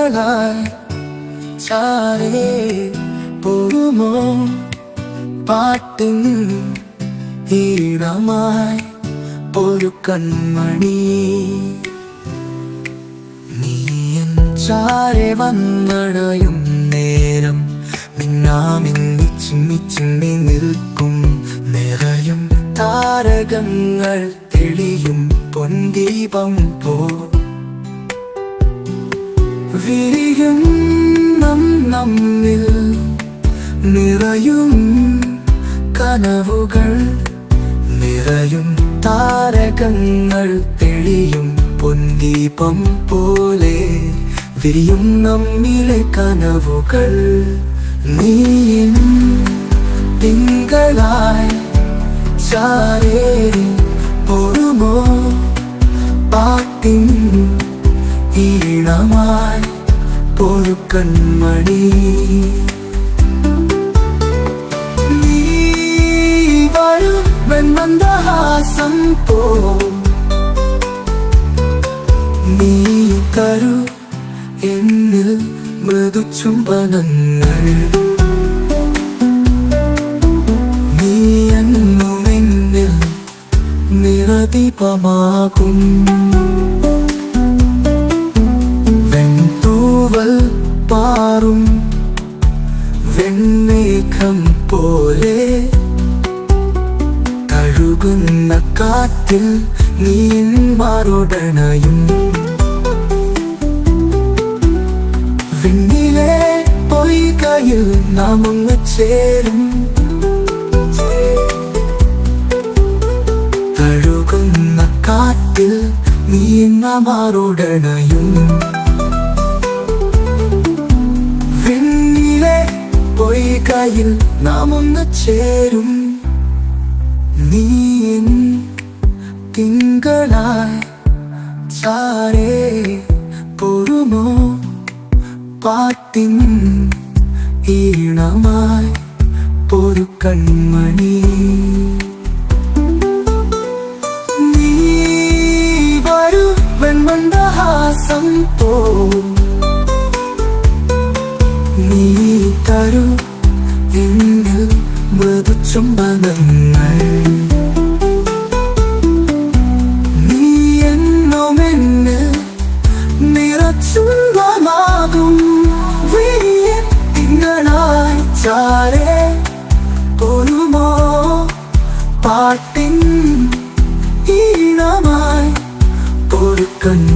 തിങ്കളായി ചാരേ പോകുമോ പാട്ടിൻ ഈണമായി ഒരു കൺമണി നീ എൻ ചാരെ വന്നണയും നേരം മിന്നാമിന്നി ചിമ്മി ചിമ്മി നിൽക്കും നിറയും താരകങ്ങൾ തെളിയും പൊൻദീപം പോ വിരിയും നമ്മിൽ നിറയും കനവുകൾ നിറയും താരകങ്ങൾ തെളിയും പൊൻദീപം പോലെ വിരിയും നമ്മിലെ കനവുകൾ നീ തിങ്കളായി ചാരേ പോകുമോ പാട്ടിൻ ഈണമായി ഒരു കൺമണി നീ വരൂ വെൺമന്ദഹാസം പോ നീ തരൂ എന്നിൽ മൃദുചുംബനങ്ങൾ നീ എന്നുമെന്നിൽ നിറദീപമാകും വെൺതൂവൽ പാറും വെണ്ണേഖം പോലെ കഴുകുന്ന കാറ്റിൽ നീ മാറോടണയും വിണ്ണിലെ പൊയ്കയിൽ നാം ഒന്ന് ചേരും കഴുകുന്ന കാറ്റിൽ നീ മാറോടണയും വിണ്ണിലെ പൊയ്കയിൽ നാം ഒന്ന് ചേരും നീ തിങ്കളായി ചാരേ പോകുമോ പാട്ടിൻ ഈണമായി ഒരു കൺമണി നീ വരൂ വെൺമന്ദഹാസം പോ നീ തരൂ എന്നിൽ മൃദുചുംബനങ്ങൾ